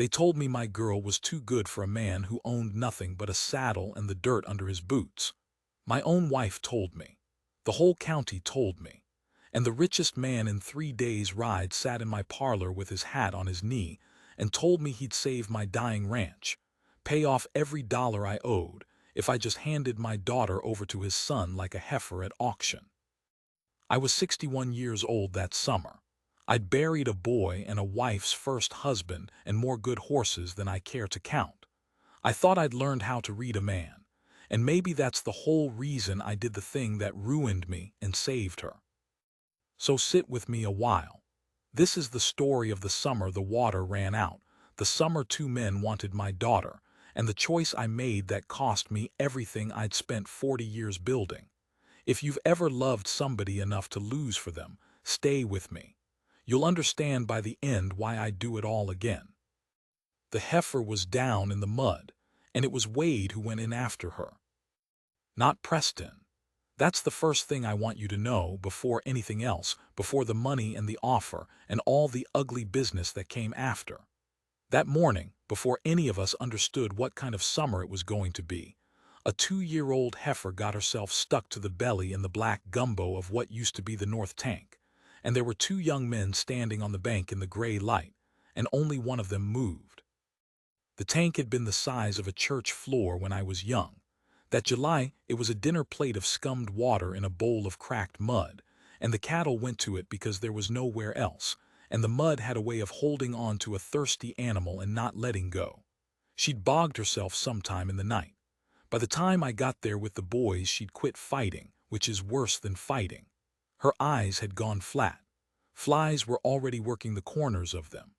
They told me my girl was too good for a man who owned nothing but a saddle and the dirt under his boots. My own wife told me. The whole county told me. And the richest man in 3 days' ride sat in my parlor with his hat on his knee and told me he'd save my dying ranch, pay off every dollar I owed, if I just handed my daughter over to his son like a heifer at auction. I was 61 years old that summer. I'd buried a boy and a wife's first husband and more good horses than I care to count. I thought I'd learned how to read a man, and maybe that's the whole reason I did the thing that ruined me and saved her. So sit with me a while. This is the story of the summer the water ran out, the summer 2 men wanted my daughter, and the choice I made that cost me everything I'd spent 40 years building. If you've ever loved somebody enough to lose for them, stay with me. You'll understand by the end why I'd do it all again. The heifer was down in the mud, and it was Wade who went in after her. Not Preston. That's the first thing I want you to know before anything else, before the money and the offer and all the ugly business that came after. That morning, before any of us understood what kind of summer it was going to be, a 2-year-old heifer got herself stuck to the belly in the black gumbo of what used to be the north tank, and there were 2 young men standing on the bank in the gray light, and only one of them moved. The tank had been the size of a church floor when I was young. That July, it was a dinner plate of scummed water in a bowl of cracked mud, and the cattle went to it because there was nowhere else, and the mud had a way of holding on to a thirsty animal and not letting go. She'd bogged herself sometime in the night. By the time I got there with the boys, she'd quit fighting, which is worse than fighting. Her eyes had gone flat. Flies were already working the corners of them.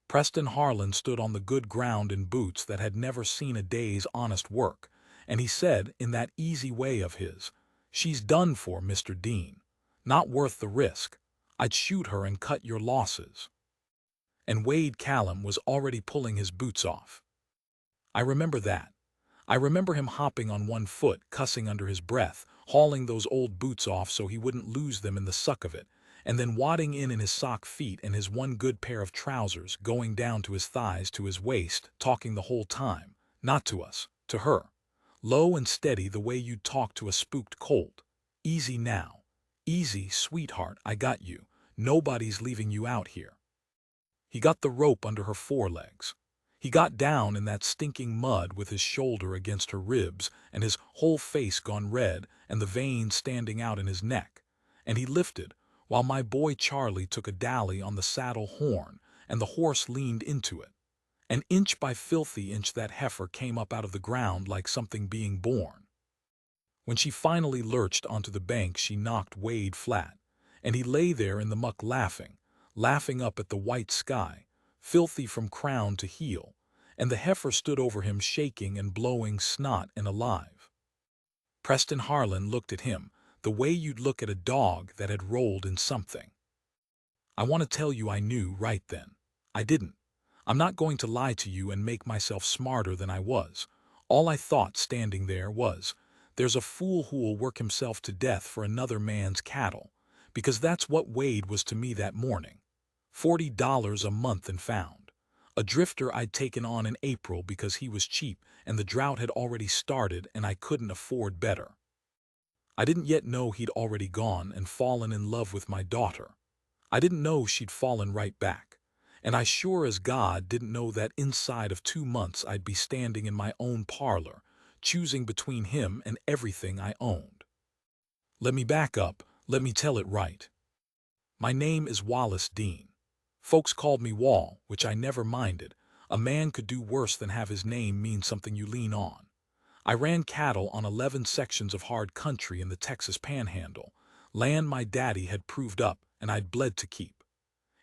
Preston Harlan stood on the good ground in boots that had never seen a day's honest work, and he said, in that easy way of his, "She's done for, Mr. Dean. Not worth the risk. I'd shoot her and cut your losses." And Wade Callum was already pulling his boots off. I remember that. I remember him hopping on one foot, cussing under his breath, hauling those old boots off so he wouldn't lose them in the suck of it, and then wadding in his sock feet and his one good pair of trousers going down to his thighs to his waist, talking the whole time, not to us, to her. Low and steady the way you'd talk to a spooked colt. "Easy now. Easy, sweetheart, I got you. Nobody's leaving you out here." He got the rope under her forelegs. He got down in that stinking mud with his shoulder against her ribs and his whole face gone red and the veins standing out in his neck. And he lifted, while my boy Charlie took a dally on the saddle horn and the horse leaned into it. An inch by filthy inch that heifer came up out of the ground like something being born. When she finally lurched onto the bank, she knocked Wade flat, and he lay there in the muck laughing up at the white sky, filthy from crown to heel, and the heifer stood over him shaking and blowing snot and alive. Preston Harlan looked at him, the way you'd look at a dog that had rolled in something. I want to tell you I knew right then. I didn't. I'm not going to lie to you and make myself smarter than I was. All I thought standing there was, there's a fool who'll work himself to death for another man's cattle, because that's what Wade was to me that morning. $40 a month and found. A drifter I'd taken on in April because he was cheap and the drought had already started and I couldn't afford better. I didn't yet know he'd already gone and fallen in love with my daughter. I didn't know she'd fallen right back. And I sure as God didn't know that inside of 2 months I'd be standing in my own parlor, choosing between him and everything I owned. Let me back up, let me tell it right. My name is Wallace Dean. Folks called me Wall, which I never minded. A man could do worse than have his name mean something you lean on. I ran cattle on 11 sections of hard country in the Texas Panhandle, land my daddy had proved up and I'd bled to keep.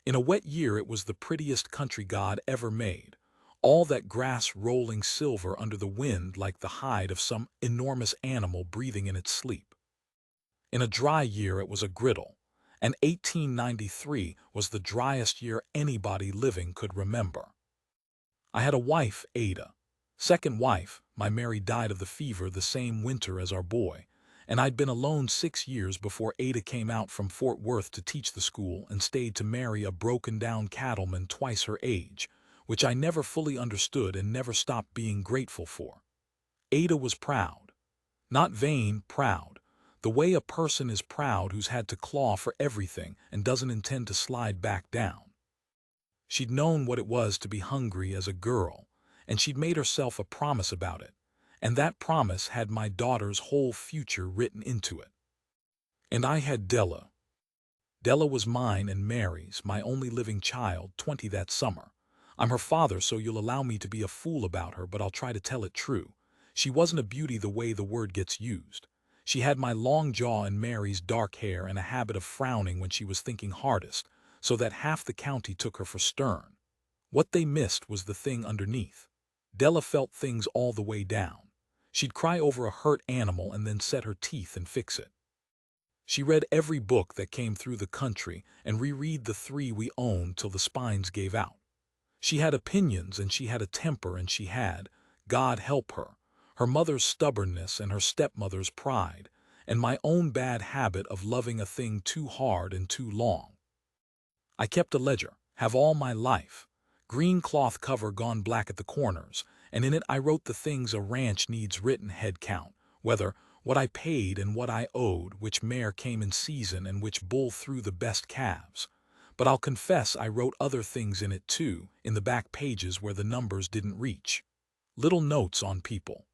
In a wet year it was the prettiest country God ever made, all that grass rolling silver under the wind like the hide of some enormous animal breathing in its sleep. In a dry year it was a griddle, and 1893 was the driest year anybody living could remember. I had a wife, Ada. Second wife, my Mary, died of the fever the same winter as our boy, and I'd been alone 6 years before Ada came out from Fort Worth to teach the school and stayed to marry a broken-down cattleman twice her age, which I never fully understood and never stopped being grateful for. Ada was proud. Not vain, proud. The way a person is proud who's had to claw for everything and doesn't intend to slide back down. She'd known what it was to be hungry as a girl, and she'd made herself a promise about it, and that promise had my daughter's whole future written into it. And I had Della. Della was mine and Mary's, my only living child, 20 that summer. I'm her father, so you'll allow me to be a fool about her, but I'll try to tell it true. She wasn't a beauty the way the word gets used. She had my long jaw and Mary's dark hair and a habit of frowning when she was thinking hardest, so that half the county took her for stern. What they missed was the thing underneath. Della felt things all the way down. She'd cry over a hurt animal and then set her teeth and fix it. She read every book that came through the country and reread the 3 we owned till the spines gave out. She had opinions and she had a temper and she had, God help her mother's stubbornness and her stepmother's pride, and my own bad habit of loving a thing too hard and too long. I kept a ledger, have all my life. Green cloth cover gone black at the corners, and in it I wrote the things a ranch needs written head count, whether what I paid and what I owed, which mare came in season and which bull threw the best calves. But I'll confess I wrote other things in it too, in the back pages where the numbers didn't reach. Little notes on people.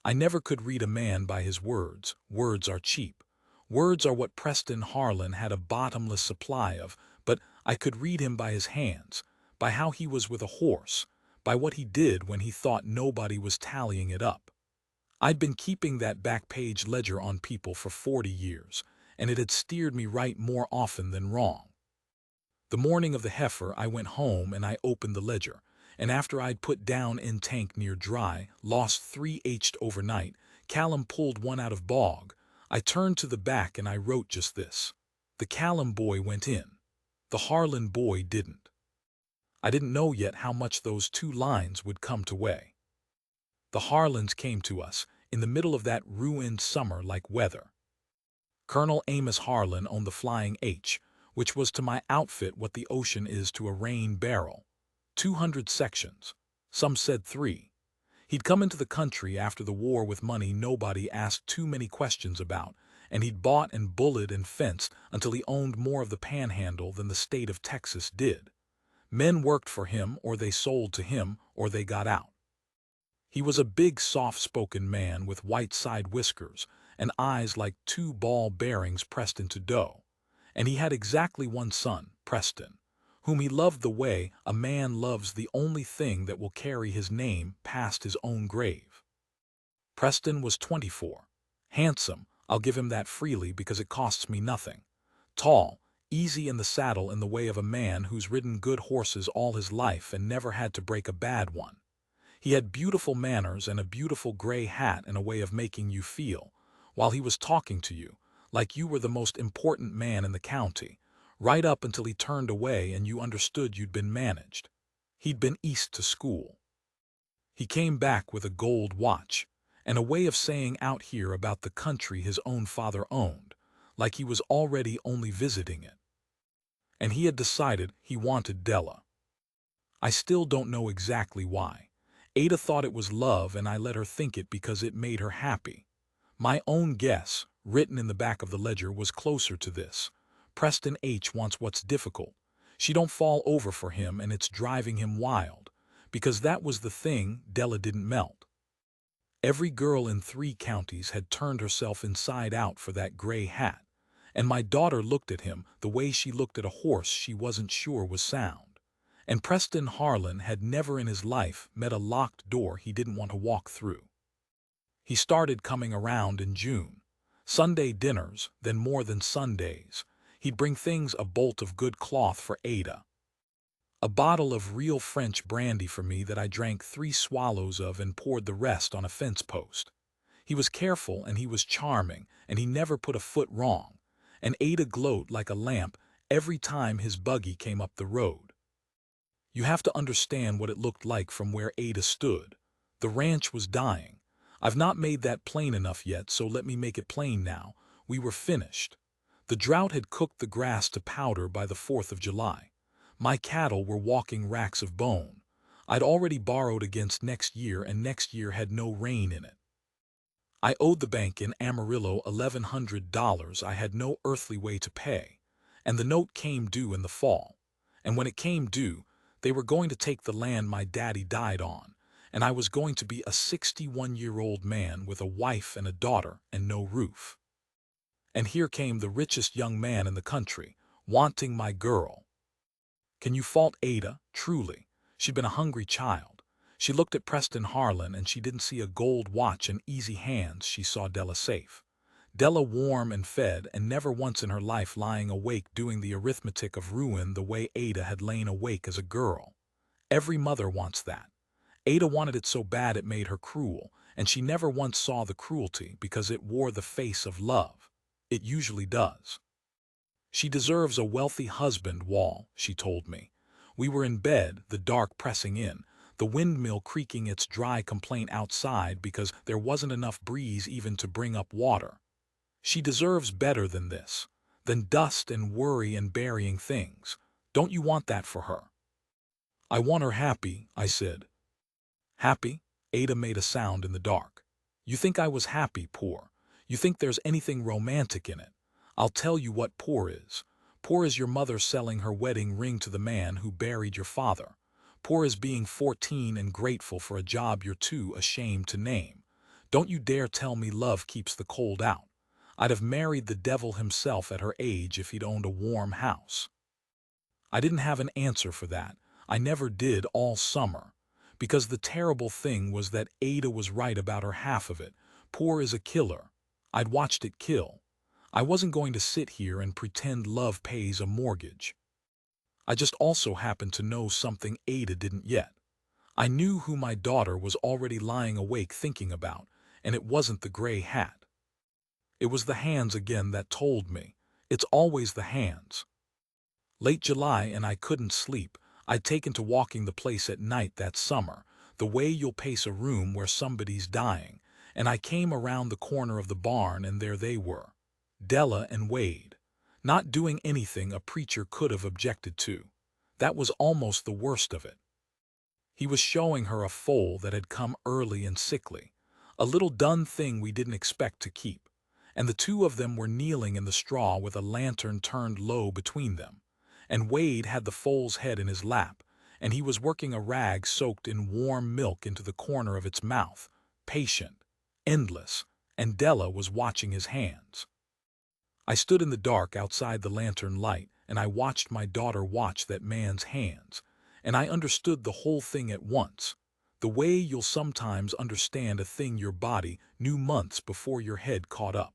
I never could read a man by his words. Words are cheap. Words are what Preston Harlan had a bottomless supply of, but I could read him by his hands, by how he was with a horse, by what he did when he thought nobody was tallying it up. I'd been keeping that back page ledger on people for 40 years, and it had steered me right more often than wrong. The morning of the heifer I went home and I opened the ledger, and after I'd put down in tank near dry, lost 3H'd overnight, Callum pulled one out of bog, I turned to the back and I wrote just this. The Callum boy went in. The Harlan boy didn't. I didn't know yet how much those 2 lines would come to weigh. The Harlans came to us, in the middle of that ruined summer like weather. Colonel Amos Harlan owned the Flying H, which was to my outfit what the ocean is to a rain barrel. 200 sections. Some said 3. He'd come into the country after the war with money nobody asked too many questions about, and he'd bought and bullied and fenced until he owned more of the Panhandle than the state of Texas did. Men worked for him, or they sold to him, or they got out. He was a big, soft-spoken man with white side whiskers and eyes like 2 ball bearings pressed into dough. And he had exactly one son, Preston, whom he loved the way a man loves the only thing that will carry his name past his own grave. Preston was 24. Handsome, I'll give him that freely because it costs me nothing. Tall, easy in the saddle in the way of a man who's ridden good horses all his life and never had to break a bad one. He had beautiful manners and a beautiful gray hat and a way of making you feel, while he was talking to you, like you were the most important man in the county, right up until he turned away and you understood you'd been managed. He'd been east to school. He came back with a gold watch, and a way of saying out here about the country his own father owned, like he was already only visiting it. And he had decided he wanted Della. I still don't know exactly why. Ada thought it was love and I let her think it because it made her happy. My own guess, written in the back of the ledger, was closer to this. Preston H. wants what's difficult. She don't fall over for him and it's driving him wild, because that was the thing Della didn't melt. Every girl in 3 counties had turned herself inside out for that gray hat, and my daughter looked at him the way she looked at a horse she wasn't sure was sound. And Preston Harlan had never in his life met a locked door he didn't want to walk through. He started coming around in June. Sunday dinners, then more than Sundays. He'd bring things a bolt of good cloth for Ada. A bottle of real French brandy for me that I drank 3 swallows of and poured the rest on a fence post. He was careful and he was charming and he never put a foot wrong. And Ada glowed like a lamp every time his buggy came up the road. You have to understand what it looked like from where Ada stood. The ranch was dying. I've not made that plain enough yet, so let me make it plain now. We were finished. The drought had cooked the grass to powder by the 4th of July. My cattle were walking racks of bone. I'd already borrowed against next year, and next year had no rain in it. I owed the bank in Amarillo $1,100 I had no earthly way to pay, and the note came due in the fall. And when it came due, they were going to take the land my daddy died on, and I was going to be a 61-year-old man with a wife and a daughter and no roof. And here came the richest young man in the country, wanting my girl. Can you fault Ada? Truly. She'd been a hungry child. She looked at Preston Harlan, and she didn't see a gold watch and easy hands. She saw Della safe. Della warm and fed, and never once in her life lying awake doing the arithmetic of ruin the way Ada had lain awake as a girl. Every mother wants that. Ada wanted it so bad it made her cruel, and she never once saw the cruelty because it wore the face of love. It usually does. She deserves a wealthy husband, Wall, she told me. We were in bed, the dark pressing in, the windmill creaking its dry complaint outside because there wasn't enough breeze even to bring up water. She deserves better than this, than dust and worry and burying things. Don't you want that for her? I want her happy, I said. Happy? Ada made a sound in the dark. You think I was happy, poor? You think there's anything romantic in it? I'll tell you what poor is. Poor is your mother selling her wedding ring to the man who buried your father. Poor is being 14 and grateful for a job you're too ashamed to name. Don't you dare tell me love keeps the cold out. I'd have married the devil himself at her age if he'd owned a warm house. I didn't have an answer for that. I never did all summer. Because the terrible thing was that Ada was right about her half of it. Poor is a killer. I'd watched it kill. I wasn't going to sit here and pretend love pays a mortgage. I just also happened to know something Ada didn't yet. I knew who my daughter was already lying awake thinking about, and it wasn't the gray hat. It was the hands again that told me. It's always the hands. Late July, and I couldn't sleep. I'd taken to walking the place at night that summer, the way you'll pace a room where somebody's dying, and I came around the corner of the barn, and there they were. Della and Wade, not doing anything a preacher could have objected to. That was almost the worst of it. He was showing her a foal that had come early and sickly, a little dun thing we didn't expect to keep, and the two of them were kneeling in the straw with a lantern turned low between them, and Wade had the foal's head in his lap, and he was working a rag soaked in warm milk into the corner of its mouth, patient, endless, and Della was watching his hands. I stood in the dark outside the lantern light, and I watched my daughter watch that man's hands, and I understood the whole thing at once, the way you'll sometimes understand a thing your body knew months before your head caught up.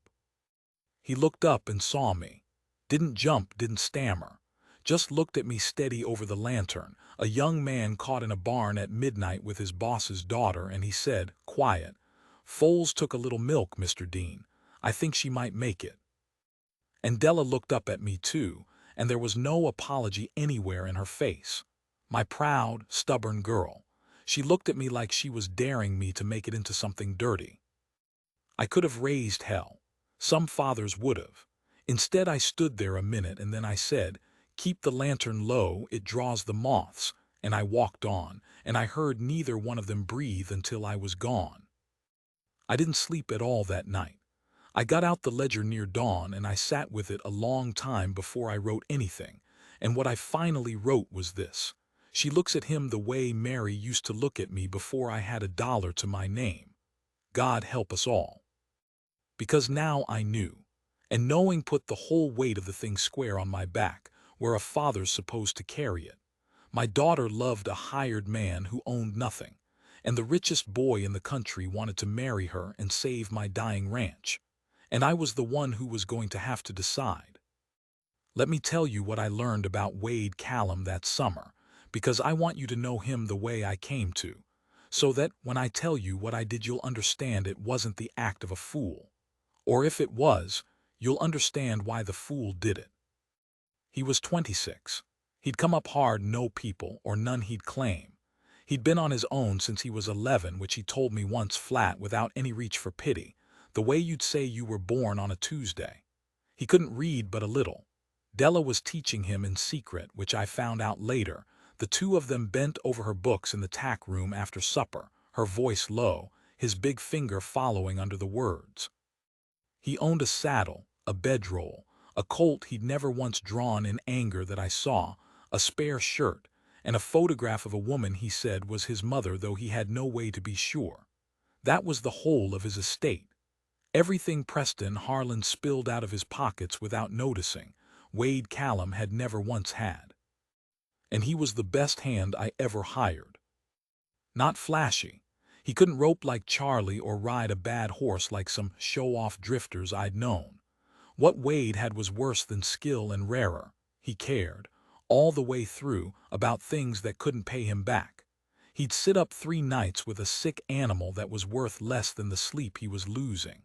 He looked up and saw me, didn't jump, didn't stammer, just looked at me steady over the lantern, a young man caught in a barn at midnight with his boss's daughter, and he said, quiet, "Foals took a little milk, Mr. Dean. I think she might make it." And Della looked up at me too, and there was no apology anywhere in her face. My proud, stubborn girl. She looked at me like she was daring me to make it into something dirty. I could have raised hell. Some fathers would have. Instead, I stood there a minute, and then I said, "Keep the lantern low, it draws the moths," and I walked on, and I heard neither one of them breathe until I was gone. I didn't sleep at all that night. I got out the ledger near dawn, and I sat with it a long time before I wrote anything, and what I finally wrote was this. She looks at him the way Mary used to look at me before I had $1 to my name. God help us all. Because now I knew, and knowing put the whole weight of the thing square on my back, where a father's supposed to carry it. My daughter loved a hired man who owned nothing, and the richest boy in the country wanted to marry her and save my dying ranch. And I was the one who was going to have to decide. Let me tell you what I learned about Wade Callum that summer, because I want you to know him the way I came to, so that when I tell you what I did you'll understand it wasn't the act of a fool. Or if it was, you'll understand why the fool did it. He was 26. He'd come up hard, no people or none he'd claim. He'd been on his own since he was 11, which he told me once flat without any reach for pity, the way you'd say you were born on a Tuesday. He couldn't read but a little. Della was teaching him in secret, which I found out later. The two of them bent over her books in the tack room after supper, her voice low, his big finger following under the words. He owned a saddle, a bedroll, a colt he'd never once drawn in anger that I saw, a spare shirt, and a photograph of a woman he said was his mother, though he had no way to be sure. That was the whole of his estate. Everything Preston Harlan spilled out of his pockets without noticing, Wade Callum had never once had. And he was the best hand I ever hired. Not flashy. He couldn't rope like Charlie or ride a bad horse like some show-off drifters I'd known. What Wade had was worse than skill and rarer. He cared, all the way through, about things that couldn't pay him back. He'd sit up 3 nights with a sick animal that was worth less than the sleep he was losing.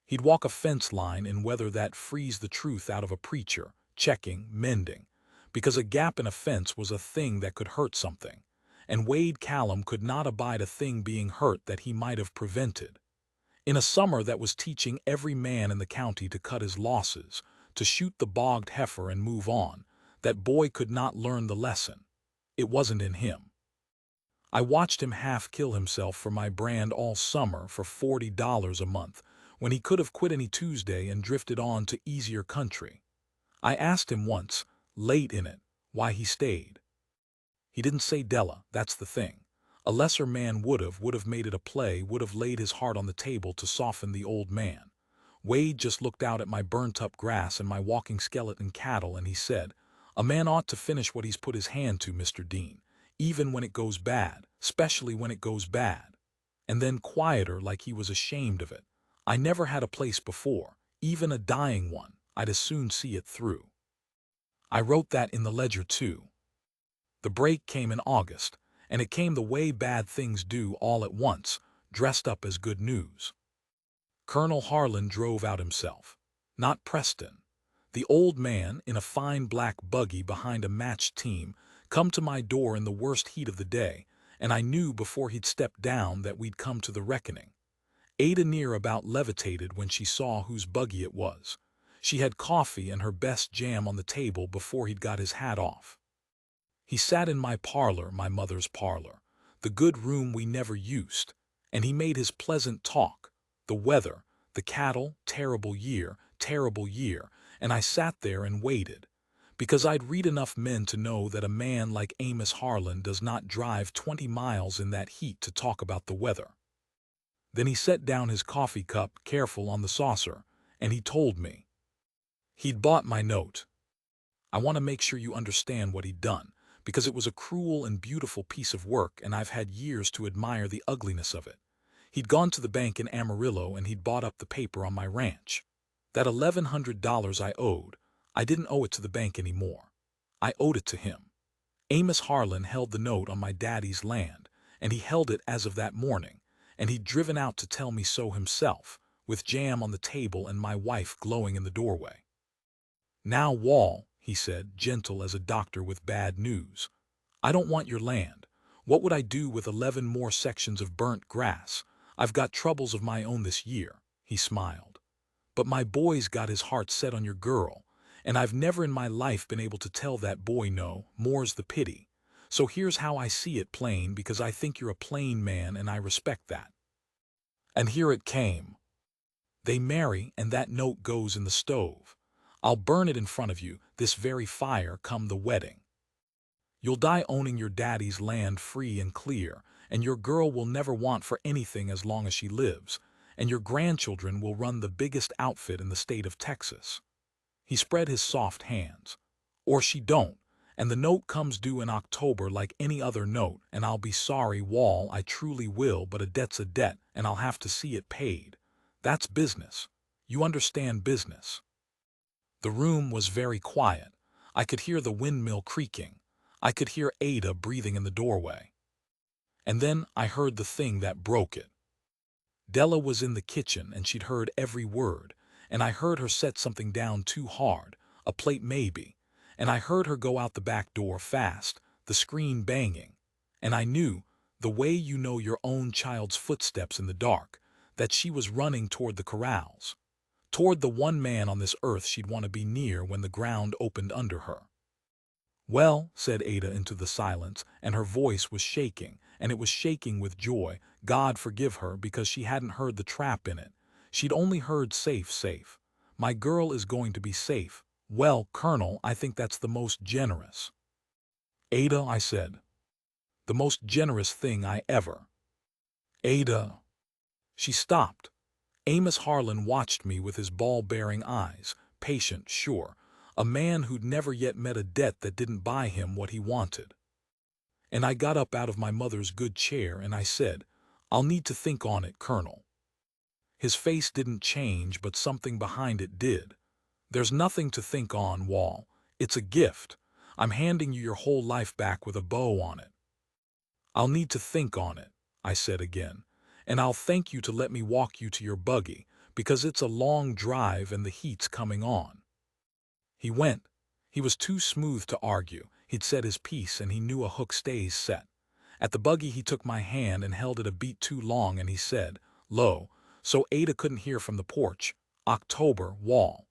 He'd walk a fence line in weather that freeze the truth out of a preacher, checking, mending, because a gap in a fence was a thing that could hurt something, and Wade Callum could not abide a thing being hurt that he might have prevented. In a summer that was teaching every man in the county to cut his losses, to shoot the bogged heifer and move on, that boy could not learn the lesson. It wasn't in him. I watched him half kill himself for my brand all summer for $40 a month, when he could have quit any Tuesday and drifted on to easier country. I asked him once, late in it, why he stayed. He didn't say Della, that's the thing. A lesser man would have made it a play, would have laid his heart on the table to soften the old man. Wade just looked out at my burnt-up grass and my walking skeleton cattle, and he said, "A man ought to finish what he's put his hand to, Mr. Dean, even when it goes bad, especially when it goes bad." And then quieter, like he was ashamed of it. "I never had a place before, even a dying one. I'd as soon see it through." I wrote that in the ledger too. The break came in August, and it came the way bad things do all at once, dressed up as good news. Colonel Harlan drove out himself. Not Preston. The old man, in a fine black buggy behind a matched team, come to my door in the worst heat of the day, and I knew before he'd stepped down that we'd come to the reckoning. Ada near about levitated when she saw whose buggy it was. She had coffee and her best jam on the table before he'd got his hat off. He sat in my parlor, my mother's parlor, the good room we never used, and he made his pleasant talk. The weather, the cattle, terrible year, and I sat there and waited, because I'd read enough men to know that a man like Amos Harlan does not drive 20 miles in that heat to talk about the weather. Then he set down his coffee cup, careful on the saucer, and he told me. He'd bought my note. I want to make sure you understand what he'd done, because it was a cruel and beautiful piece of work, and I've had years to admire the ugliness of it. He'd gone to the bank in Amarillo and he'd bought up the paper on my ranch. That $1,100 I owed, I didn't owe it to the bank anymore. I owed it to him. Amos Harlan held the note on my daddy's land, and he held it as of that morning, and he'd driven out to tell me so himself, with jam on the table and my wife glowing in the doorway. "Now, Wall," he said, gentle as a doctor with bad news, "I don't want your land. What would I do with 11 more sections of burnt grass? I've got troubles of my own this year," he smiled. "But my boy's got his heart set on your girl, and I've never in my life been able to tell that boy no, more's the pity. So here's how I see it plain, because I think you're a plain man and I respect that." And here it came. They marry and that note goes in the stove. I'll burn it in front of you, this very fire, come the wedding. You'll die owning your daddy's land free and clear, and your girl will never want for anything as long as she lives, and your grandchildren will run the biggest outfit in the state of Texas. He spread his soft hands. Or she don't, and the note comes due in October like any other note, and I'll be sorry, Wall, I truly will, but a debt's a debt, and I'll have to see it paid. That's business. You understand business. The room was very quiet. I could hear the windmill creaking. I could hear Ada breathing in the doorway. And then I heard the thing that broke it. Della was in the kitchen and she'd heard every word, and I heard her set something down too hard, a plate maybe, and I heard her go out the back door fast, the screen banging, and I knew, the way you know your own child's footsteps in the dark, that she was running toward the corrals. toward the one man on this earth she'd want to be near when the ground opened under her. "Well," said Ada into the silence, and her voice was shaking, and it was shaking with joy. God forgive her, because she hadn't heard the trap in it. She'd only heard safe, safe. My girl is going to be safe. Well, Colonel, I think that's the most generous. Ada, I said. The most generous thing I ever. Ada. She stopped. Amos Harlan watched me with his ball-bearing eyes, patient, sure, a man who'd never yet met a debt that didn't buy him what he wanted. And I got up out of my mother's good chair and I said, "I'll need to think on it, Colonel." His face didn't change, but something behind it did. "There's nothing to think on, Wall. It's a gift. I'm handing you your whole life back with a bow on it." "I'll need to think on it," I said again. "And I'll thank you to let me walk you to your buggy, because it's a long drive and the heat's coming on." He went. He was too smooth to argue. He'd said his piece and he knew a hook stays set. At the buggy he took my hand and held it a beat too long and he said, low, so Ada couldn't hear from the porch, "October, Wall.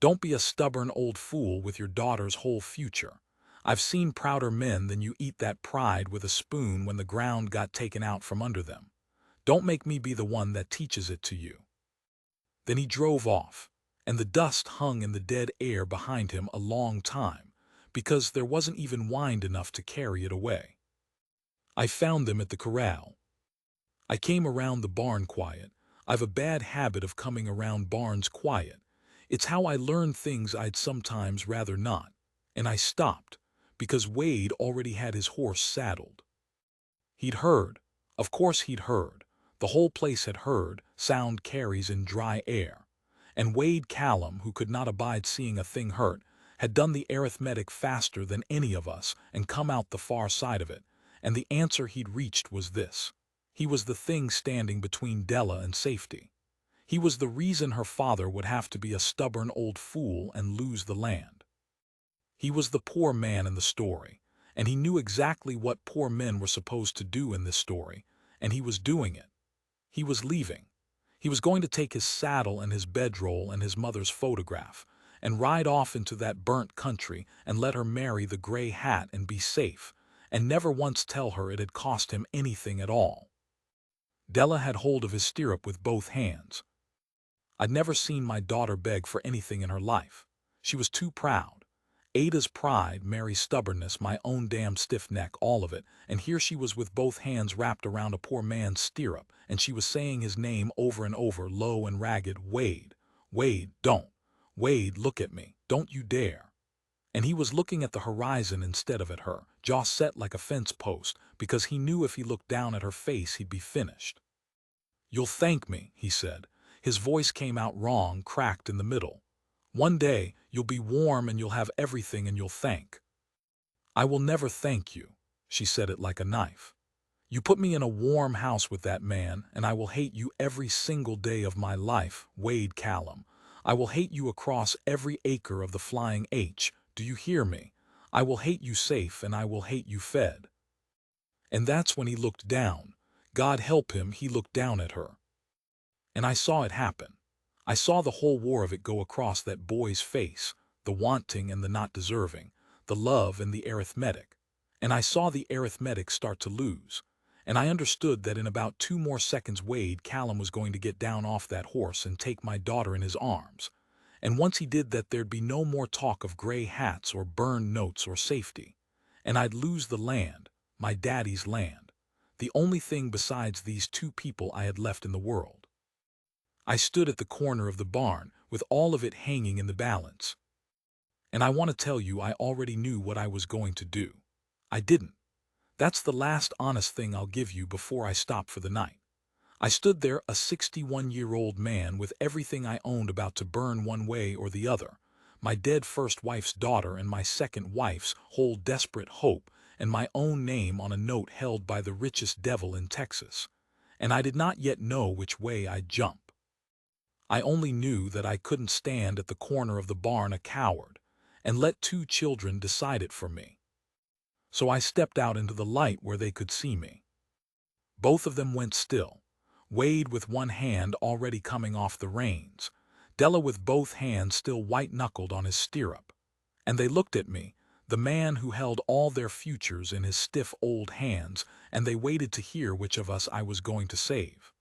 Don't be a stubborn old fool with your daughter's whole future. I've seen prouder men than you eat that pride with a spoon when the ground got taken out from under them. Don't make me be the one that teaches it to you." Then he drove off, and the dust hung in the dead air behind him a long time, because there wasn't even wind enough to carry it away. I found them at the corral. I came around the barn quiet. I've a bad habit of coming around barns quiet. It's how I learn things I'd sometimes rather not. And I stopped, because Wade already had his horse saddled. He'd heard. Of course he'd heard. The whole place had heard. Sound carries in dry air. And Wade Callum, who could not abide seeing a thing hurt, had done the arithmetic faster than any of us and come out the far side of it. And the answer he'd reached was this. He was the thing standing between Della and safety. He was the reason her father would have to be a stubborn old fool and lose the land. He was the poor man in the story, and he knew exactly what poor men were supposed to do in this story, and he was doing it. He was leaving. He was going to take his saddle and his bedroll and his mother's photograph and ride off into that burnt country and let her marry the gray hat and be safe, and never once tell her it had cost him anything at all. Della had hold of his stirrup with both hands. I'd never seen my daughter beg for anything in her life. She was too proud. Ada's pride, Mary's stubbornness, my own damn stiff neck, all of it, and here she was with both hands wrapped around a poor man's stirrup, and she was saying his name over and over, low and ragged, "Wade, Wade, don't. Wade, look at me. Don't you dare." And he was looking at the horizon instead of at her, jaw set like a fence post, because he knew if he looked down at her face he'd be finished. "You'll thank me," he said. His voice came out wrong, cracked in the middle. "One day, you'll be warm and you'll have everything and you'll thank." "I will never thank you." She said it like a knife. "You put me in a warm house with that man, and I will hate you every single day of my life, Wade Callum. I will hate you across every acre of the Flying H. Do you hear me? I will hate you safe and I will hate you fed." And that's when he looked down. God help him, he looked down at her. And I saw it happen. I saw the whole war of it go across that boy's face, the wanting and the not deserving, the love and the arithmetic. And I saw the arithmetic start to lose. And I understood that in about 2 more seconds Wade Callum was going to get down off that horse and take my daughter in his arms. And once he did that, there'd be no more talk of gray hats or burned notes or safety. And I'd lose the land, my daddy's land, the only thing besides these 2 people I had left in the world. I stood at the corner of the barn, with all of it hanging in the balance. And I want to tell you, I already knew what I was going to do. I didn't. That's the last honest thing I'll give you before I stop for the night. I stood there, a 61-year-old man with everything I owned about to burn one way or the other, my dead first wife's daughter and my second wife's whole desperate hope, and my own name on a note held by the richest devil in Texas. And I did not yet know which way I'd jump. I only knew that I couldn't stand at the corner of the barn a coward and let 2 children decide it for me. So I stepped out into the light where they could see me. Both of them went still, Wade with one hand already coming off the reins, Della with both hands still white-knuckled on his stirrup. And they looked at me, the man who held all their futures in his stiff old hands, and they waited to hear which of us I was going to save.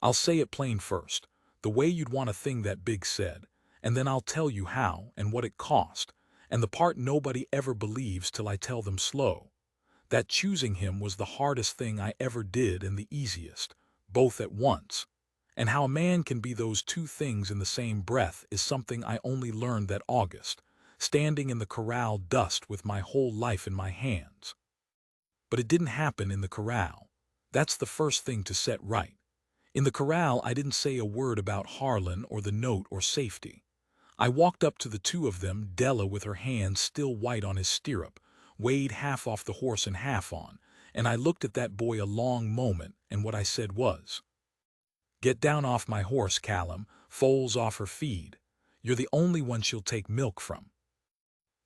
I'll say it plain first, the way you'd want a thing that big said, and then I'll tell you how and what it cost, and the part nobody ever believes till I tell them slow. That choosing him was the hardest thing I ever did and the easiest, both at once. And how a man can be those two things in the same breath is something I only learned that August, standing in the corral dust with my whole life in my hands. But it didn't happen in the corral. That's the first thing to set right. In the corral, I didn't say a word about Harlan or the note or safety. I walked up to the two of them, Della with her hands still white on his stirrup, Wade half off the horse and half on, and I looked at that boy a long moment, and what I said was, "Get down off my horse, Callum, foal's off her feed. You're the only one she'll take milk from."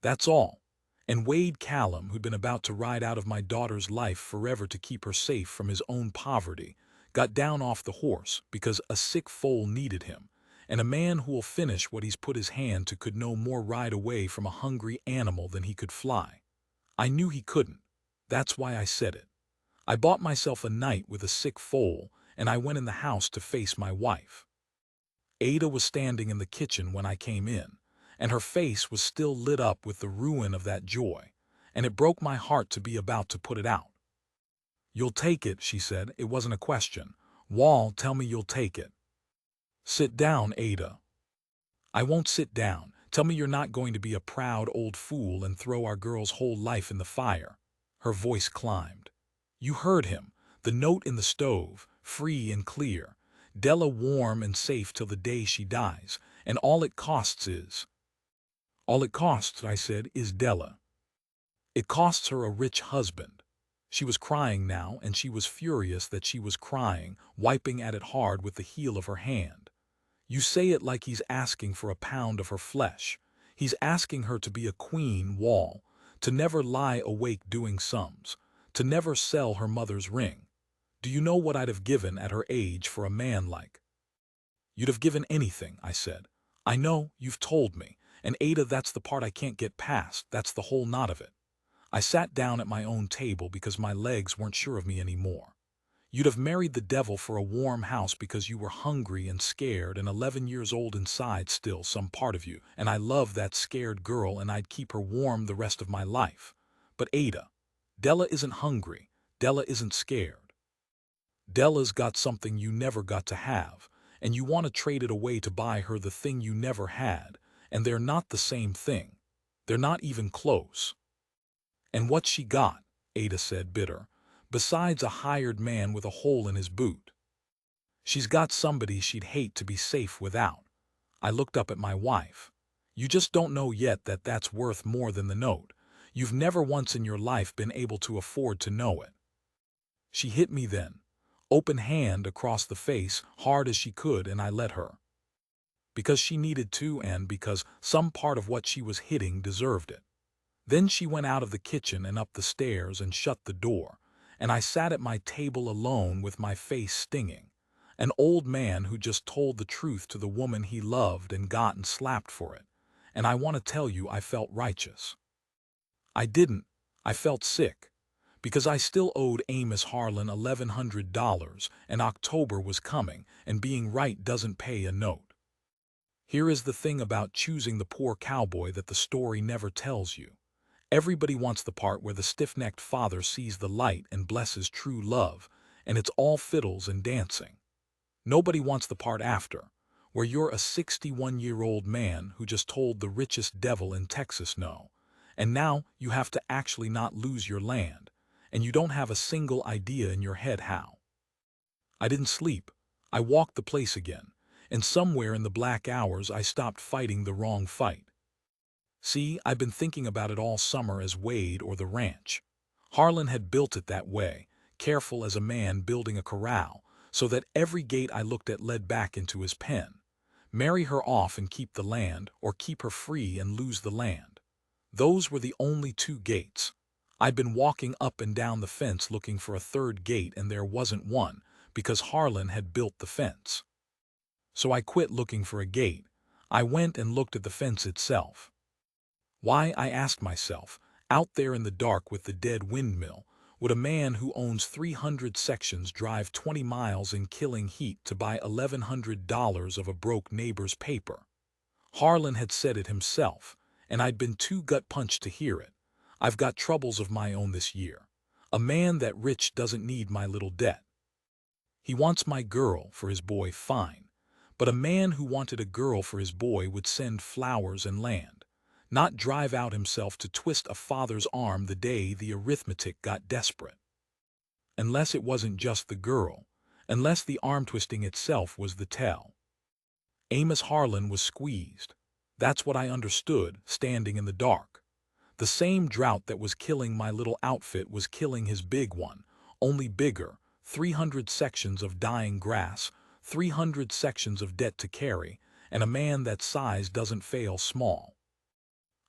That's all. And Wade Callum, who'd been about to ride out of my daughter's life forever to keep her safe from his own poverty, got down off the horse because a sick foal needed him, and a man who'll finish what he's put his hand to could no more ride away from a hungry animal than he could fly. I knew he couldn't. That's why I said it. I bought myself a night with a sick foal, and I went in the house to face my wife. Ada was standing in the kitchen when I came in, and her face was still lit up with the ruin of that joy, and it broke my heart to be about to put it out. "You'll take it," she said. "It wasn't a question. Wall, tell me you'll take it." "Sit down, Ada." "I won't sit down. Tell me you're not going to be a proud old fool and throw our girl's whole life in the fire." Her voice climbed. "You heard him. The note in the stove, free and clear. Della warm and safe till the day she dies, and all it costs is—" "All it costs," I said, "is Della. It costs her a rich husband." She was crying now, and she was furious that she was crying, wiping at it hard with the heel of her hand. "You say it like he's asking for a pound of her flesh. He's asking her to be a queen, Wall, to never lie awake doing sums, to never sell her mother's ring. Do you know what I'd have given at her age for a man like—" "You'd have given anything," I said. "I know, you've told me, and Ada, that's the part I can't get past, that's the whole knot of it." I sat down at my own table because my legs weren't sure of me anymore. "You'd have married the devil for a warm house because you were hungry and scared and 11 years old inside still, some part of you, and I love that scared girl and I'd keep her warm the rest of my life. But Ada, Della isn't hungry, Della isn't scared. Della's got something you never got to have, and you want to trade it away to buy her the thing you never had, and they're not the same thing. They're not even close." "And what's she got?" Ada said, bitter. "Besides a hired man with a hole in his boot. She's got somebody she'd hate to be safe without." I looked up at my wife. "You just don't know yet that that's worth more than the note. You've never once in your life been able to afford to know it." She hit me then, open hand across the face, hard as she could, and I let her. Because she needed to and because some part of what she was hitting deserved it. Then she went out of the kitchen and up the stairs and shut the door, and I sat at my table alone with my face stinging. An old man who just told the truth to the woman he loved and got slapped for it. And I want to tell you I felt righteous. I didn't. I felt sick. Because I still owed Amos Harlan $1,100, and October was coming, and being right doesn't pay a note. Here is the thing about choosing the poor cowboy that the story never tells you. Everybody wants the part where the stiff-necked father sees the light and blesses true love, and it's all fiddles and dancing. Nobody wants the part after, where you're a 61-year-old man who just told the richest devil in Texas no, and now you have to actually not lose your land, and you don't have a single idea in your head how. I didn't sleep. I walked the place again, and somewhere in the black hours I stopped fighting the wrong fight. See, I've been thinking about it all summer as Wade or the ranch. Harlan had built it that way, careful as a man building a corral, so that every gate I looked at led back into his pen. Marry her off and keep the land, or keep her free and lose the land. Those were the only two gates. I'd been walking up and down the fence looking for a third gate, and there wasn't one, because Harlan had built the fence. So I quit looking for a gate. I went and looked at the fence itself. Why, I asked myself, out there in the dark with the dead windmill, would a man who owns 300 sections drive 20 miles in killing heat to buy $1,100 of a broke neighbor's paper? Harlan had said it himself, and I'd been too gut-punched to hear it. I've got troubles of my own this year. A man that rich doesn't need my little debt. He wants my girl for his boy, fine. But a man who wanted a girl for his boy would send flowers and land, not drive out himself to twist a father's arm the day the arithmetic got desperate. Unless it wasn't just the girl, unless the arm-twisting itself was the tell. Amos Harlan was squeezed. That's what I understood, standing in the dark. The same drought that was killing my little outfit was killing his big one, only bigger, 300 sections of dying grass, 300 sections of debt to carry, and a man that size doesn't fail small.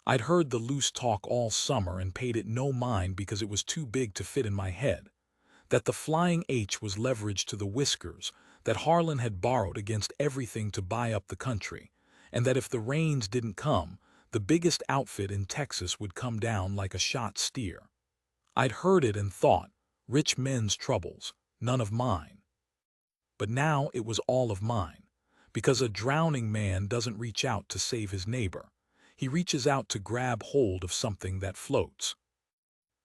I'd heard the loose talk all summer and paid it no mind because it was too big to fit in my head. That the Flying H was leveraged to the whiskers, that Harlan had borrowed against everything to buy up the country, and that if the rains didn't come, the biggest outfit in Texas would come down like a shot steer. I'd heard it and thought, rich men's troubles, none of mine. But now it was all of mine, because a drowning man doesn't reach out to save his neighbor. He reaches out to grab hold of something that floats.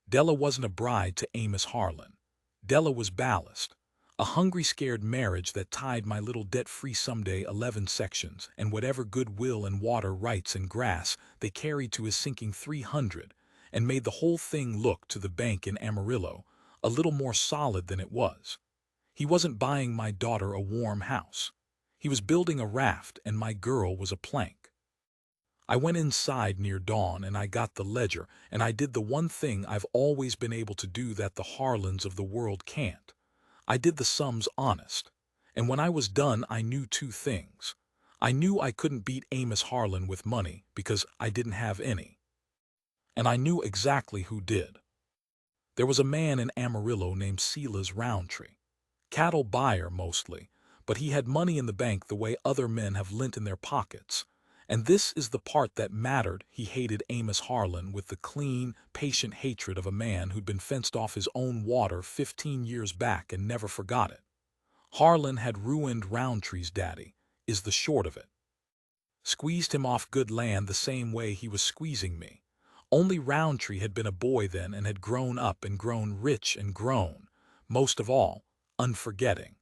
Della wasn't a bride to Amos Harlan. Della was ballast, a hungry, scared marriage that tied my little debt-free someday 11 sections and whatever goodwill and water rights and grass they carried to his sinking 300, and made the whole thing look to the bank in Amarillo a little more solid than it was. He wasn't buying my daughter a warm house. He was building a raft, and my girl was a plank. I went inside near dawn and I got the ledger, and I did the one thing I've always been able to do that the Harlans of the world can't. I did the sums honest. And when I was done, I knew two things. I knew I couldn't beat Amos Harlan with money because I didn't have any. And I knew exactly who did. There was a man in Amarillo named Silas Roundtree. Cattle buyer mostly, but he had money in the bank the way other men have lint in their pockets. And this is the part that mattered. He hated Amos Harlan with the clean, patient hatred of a man who'd been fenced off his own water 15 years back and never forgot it. Harlan had ruined Roundtree's daddy, is the short of it. Squeezed him off good land the same way he was squeezing me. Only Roundtree had been a boy then and had grown up and grown rich and grown, most of all, unforgetting.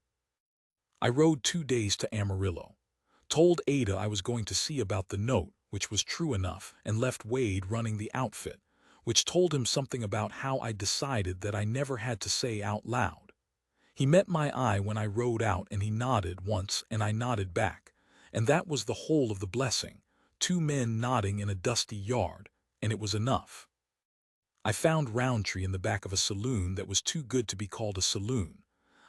I rode 2 days to Amarillo. Told Ada I was going to see about the note, which was true enough, and left Wade running the outfit, which told him something about how I decided that I never had to say out loud. He met my eye when I rode out and he nodded once and I nodded back, and that was the whole of the blessing, 2 men nodding in a dusty yard, and it was enough. I found Roundtree in the back of a saloon that was too good to be called a saloon.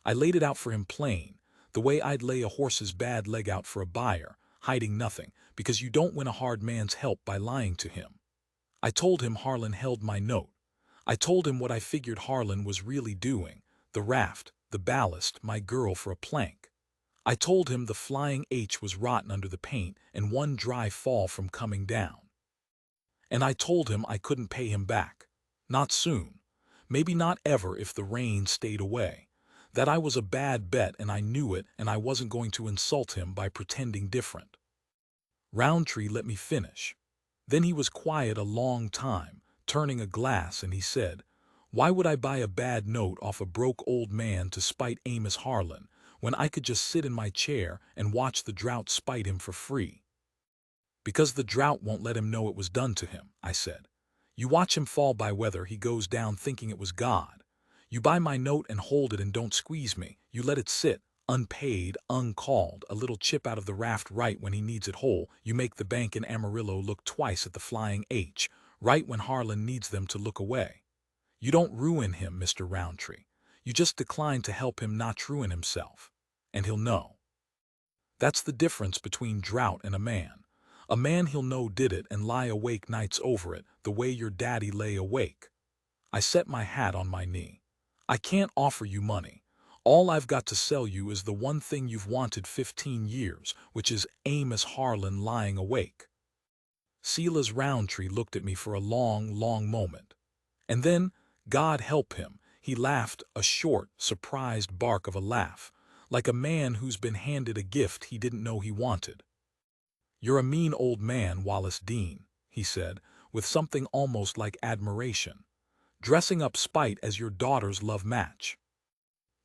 I laid it out for him plain, the way I'd lay a horse's bad leg out for a buyer, hiding nothing, because you don't win a hard man's help by lying to him. I told him Harlan held my note. I told him what I figured Harlan was really doing, the raft, the ballast, my girl for a plank. I told him the Flying H was rotten under the paint and one dry fall from coming down. And I told him I couldn't pay him back. Not soon. Maybe not ever if the rain stayed away. That I was a bad bet and I knew it, and I wasn't going to insult him by pretending different. Roundtree let me finish. Then he was quiet a long time, turning a glass, and he said, "Why would I buy a bad note off a broke old man to spite Amos Harlan, when I could just sit in my chair and watch the drought spite him for free?" "Because the drought won't let him know it was done to him," I said. "You watch him fall by weather, he goes down thinking it was God. You buy my note and hold it and don't squeeze me. You let it sit, unpaid, uncalled, a little chip out of the raft right when he needs it whole. You make the bank in Amarillo look twice at the Flying H, right when Harlan needs them to look away. You don't ruin him, Mr. Roundtree. You just decline to help him not ruin himself. And he'll know. That's the difference between drought and a man. A man he'll know did it and lie awake nights over it, the way your daddy lay awake." I set my hat on my knee. "I can't offer you money. All I've got to sell you is the one thing you've wanted 15 years, which is Amos Harlan lying awake." Silas Roundtree looked at me for a long, long moment. And then, God help him, he laughed a short, surprised bark of a laugh, like a man who's been handed a gift he didn't know he wanted. "You're a mean old man, Wallace Dean," he said, with something almost like admiration, "dressing up spite as your daughter's love match."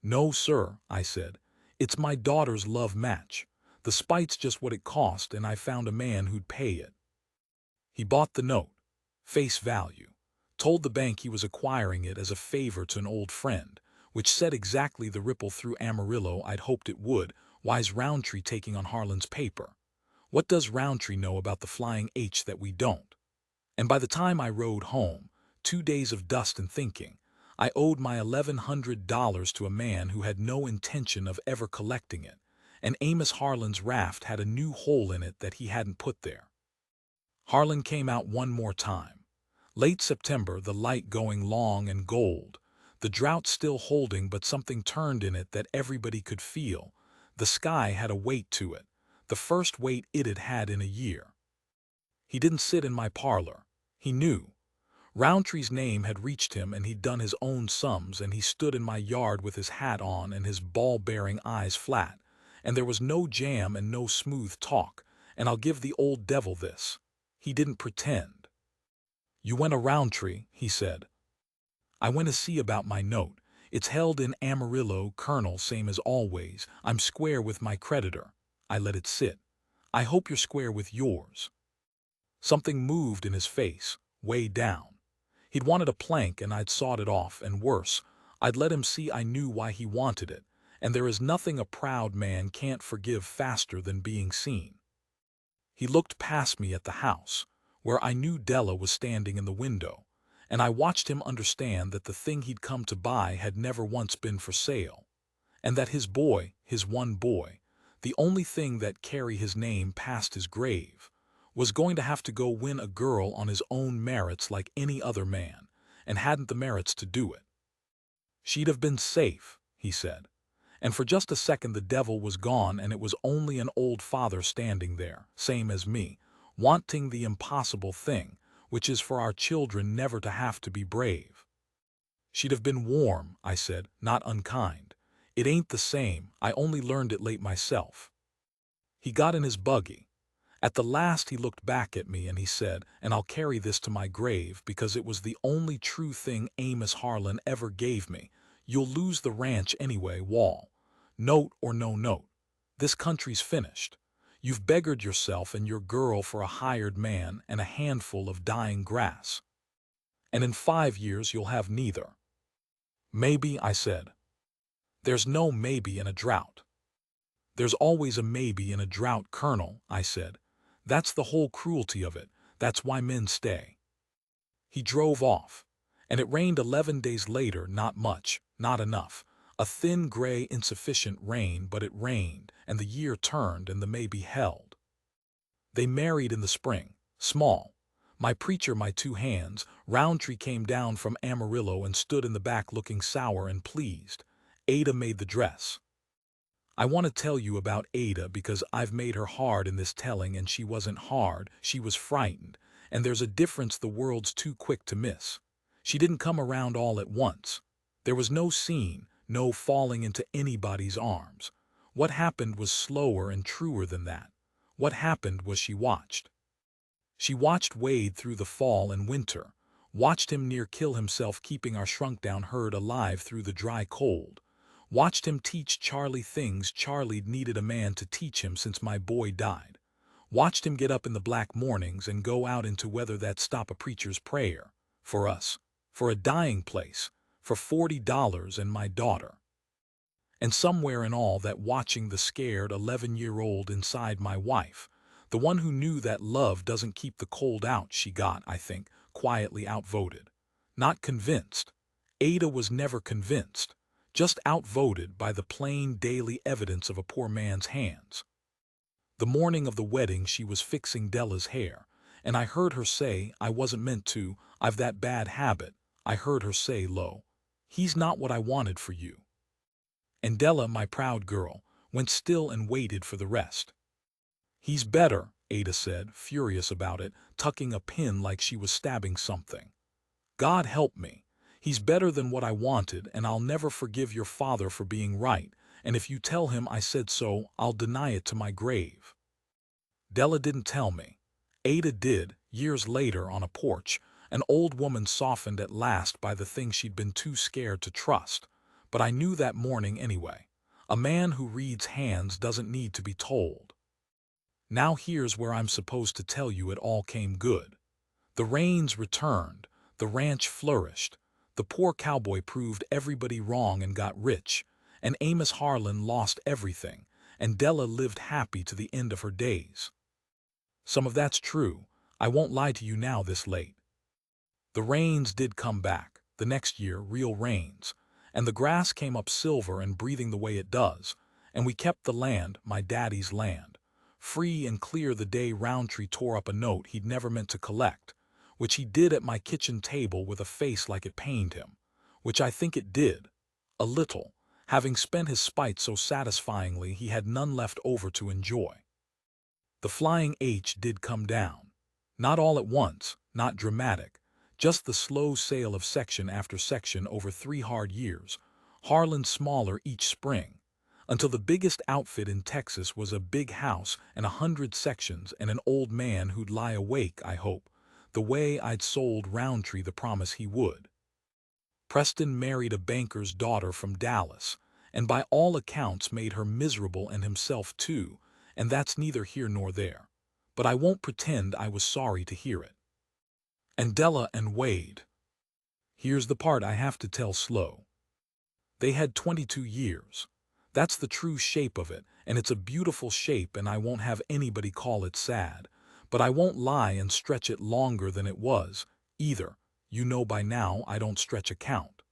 "No, sir," I said. "It's my daughter's love match. The spite's just what it cost, and I found a man who'd pay it." He bought the note, face value, told the bank he was acquiring it as a favor to an old friend, which said exactly the ripple through Amarillo I'd hoped it would. Why's Roundtree taking on Harlan's paper? What does Roundtree know about the Flying H that we don't? And by the time I rode home, 2 days of dust and thinking, I owed my $1,100 to a man who had no intention of ever collecting it, and Amos Harlan's raft had a new hole in it that he hadn't put there. Harlan came out one more time. Late September, the light going long and gold, the drought still holding, but something turned in it that everybody could feel. The sky had a weight to it, the first weight it had had in a year. He didn't sit in my parlor. He knew. Roundtree's name had reached him, and he'd done his own sums, and he stood in my yard with his hat on and his ball-bearing eyes flat, and there was no jam and no smooth talk, and I'll give the old devil this. He didn't pretend. "You went a Roundtree," he said. "I went to see about my note. It's held in Amarillo, Colonel, same as always. I'm square with my creditor. I let it sit. I hope you're square with yours." Something moved in his face, way down. He'd wanted a plank, and I'd sawed it off, and worse, I'd let him see I knew why he wanted it, and there is nothing a proud man can't forgive faster than being seen. He looked past me at the house, where I knew Della was standing in the window, and I watched him understand that the thing he'd come to buy had never once been for sale, and that his boy, his one boy, the only thing that carry his name past his grave, was going to have to go win a girl on his own merits like any other man, and hadn't the merits to do it. "She'd have been safe," he said. And for just a second the devil was gone, and it was only an old father standing there, same as me, wanting the impossible thing, which is for our children never to have to be brave. "She'd have been warm," I said, "not unkind. It ain't the same, I only learned it late myself." He got in his buggy. At the last he looked back at me and he said, "And I'll carry this to my grave because it was the only true thing Amos Harlan ever gave me. You'll lose the ranch anyway, Wall. Note or no note. This country's finished. You've beggared yourself and your girl for a hired man and a handful of dying grass. And in 5 years you'll have neither." "Maybe," I said. "There's no maybe in a drought." "There's always a maybe in a drought, Colonel," I said. "That's the whole cruelty of it. That's why men stay." He drove off, and it rained 11 days later. Not much, not enough. A thin, gray, insufficient rain, but it rained, and the year turned, and the maybe held. They married in the spring, small. My preacher, my 2 hands. Roundtree came down from Amarillo and stood in the back looking sour and pleased. Ada made the dress. I want to tell you about Ada because I've made her hard in this telling, and she wasn't hard, she was frightened, and there's a difference the world's too quick to miss. She didn't come around all at once. There was no scene, no falling into anybody's arms. What happened was slower and truer than that. What happened was she watched. She watched Wade through the fall and winter, watched him near kill himself keeping our shrunk-down herd alive through the dry cold, watched him teach Charlie things Charlie'd needed a man to teach him since my boy died, watched him get up in the black mornings and go out into weather that stop a preacher's prayer, for us, for a dying place, for $40 and my daughter. And somewhere in all that watching the scared 11-year-old inside my wife, the one who knew that love doesn't keep the cold out, she got, I think, quietly outvoted. Not convinced. Ada was never convinced. Just outvoted by the plain daily evidence of a poor man's hands. The morning of the wedding she was fixing Della's hair, and I heard her say, "I wasn't meant to, I've that bad habit." I heard her say low, "He's not what I wanted for you." and Della, my proud girl, went still and waited for the rest. "He's better," Ada said, furious about it, tucking a pin like she was stabbing something. "God help me. He's better than what I wanted, and I'll never forgive your father for being right, and if you tell him I said so, I'll deny it to my grave." Della didn't tell me. Ada did, years later on a porch, an old woman softened at last by the thing she'd been too scared to trust. But I knew that morning anyway. A man who reads hands doesn't need to be told. Now here's where I'm supposed to tell you it all came good. The rains returned, the ranch flourished, the poor cowboy proved everybody wrong and got rich, and Amos Harlan lost everything, and Della lived happy to the end of her days. Some of that's true. I won't lie to you now this late. The rains did come back, the next year, real rains, and the grass came up silver and breathing the way it does, and we kept the land, my daddy's land, free and clear the day Roundtree tore up a note he'd never meant to collect, which he did at my kitchen table with a face like it pained him, which I think it did, a little, having spent his spite so satisfyingly he had none left over to enjoy. The Flying H did come down. Not all at once, not dramatic, just the slow sail of section after section over 3 hard years, Harlan smaller each spring, until the biggest outfit in Texas was a big house and 100 sections and an old man who'd lie awake, I hope, the way I'd sold Roundtree the promise he would. Preston married a banker's daughter from Dallas, and by all accounts made her miserable and himself too, and that's neither here nor there. But I won't pretend I was sorry to hear it. And Della and Wade. Here's the part I have to tell slow. They had 22 years. That's the true shape of it, and it's a beautiful shape, and I won't have anybody call it sad. But I won't lie and stretch it longer than it was, either. You know by now I don't stretch a count.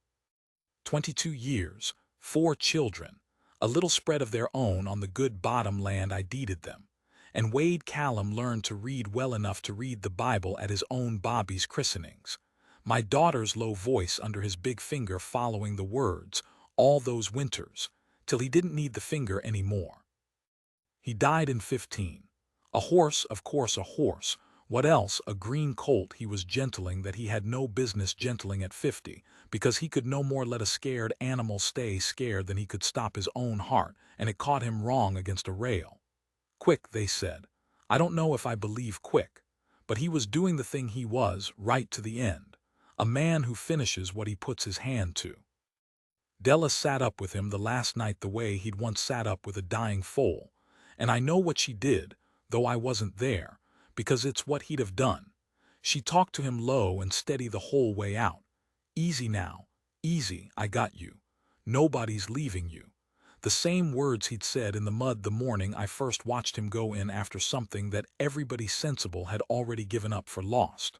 22 years, 4 children, a little spread of their own on the good bottom land I deeded them, and Wade Callum learned to read well enough to read the Bible at his own Bobby's christenings, my daughter's low voice under his big finger following the words, all those winters, till he didn't need the finger any more. He died in 15. A horse, of course a horse. What else? A green colt he was gentling that he had no business gentling at 50, because he could no more let a scared animal stay scared than he could stop his own heart, and it caught him wrong against a rail. Quick, they said. I don't know if I believe quick, but he was doing the thing he was, right to the end. A man who finishes what he puts his hand to. Della sat up with him the last night the way he'd once sat up with a dying foal, and I know what she did, though I wasn't there, because it's what he'd have done. She talked to him low and steady the whole way out. Easy now, easy, I got you. Nobody's leaving you. The same words he'd said in the mud the morning I first watched him go in after something that everybody sensible had already given up for lost.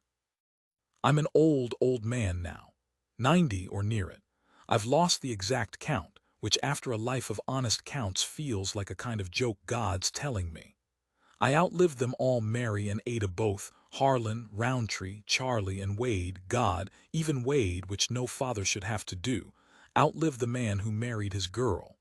I'm an old man now, 90 or near it. I've lost the exact count, which after a life of honest counts feels like a kind of joke God's telling me. I outlived them all, Mary and Ada both, Harlan, Roundtree, Charlie, and Wade, God, even Wade, which no father should have to do, outlived the man who married his girl.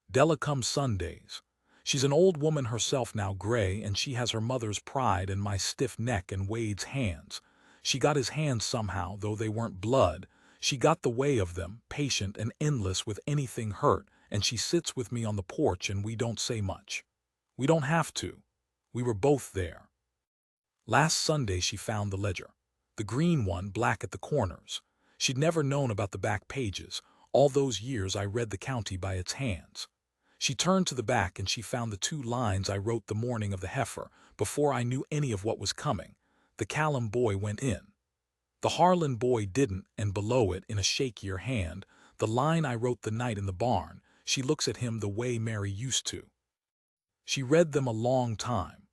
Della comes Sundays. She's an old woman herself now, gray, and she has her mother's pride and my stiff neck and Wade's hands. She got his hands somehow, though they weren't blood. She got the way of them, patient and endless with anything hurt, and she sits with me on the porch and we don't say much. We don't have to. We were both there. Last Sunday she found the ledger. The green one, black at the corners. She'd never known about the back pages. All those years I read the county by its hands. She turned to the back and she found the 2 lines I wrote the morning of the heifer, before I knew any of what was coming. The Callum boy went in. The Harlan boy didn't, and below it, in a shakier hand, the line I wrote the night in the barn, she looks at him the way Mary used to. She read them a long time.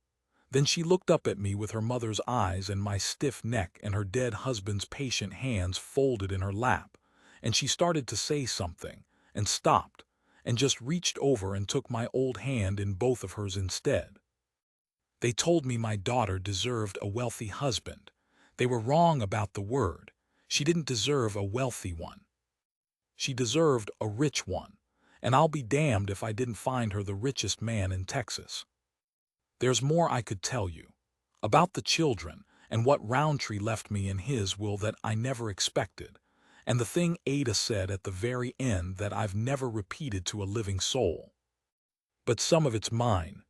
Then she looked up at me with her mother's eyes and my stiff neck and her dead husband's patient hands folded in her lap, and she started to say something, and stopped, and just reached over and took my old hand in both of hers instead. They told me my daughter deserved a wealthy husband. They were wrong about the word. She didn't deserve a wealthy one. She deserved a rich one. and I'll be damned if I didn't find her the richest man in Texas. There's more I could tell you about the children and what Roundtree left me in his will that I never expected, and the thing Ada said at the very end that I've never repeated to a living soul. But some of it's mine,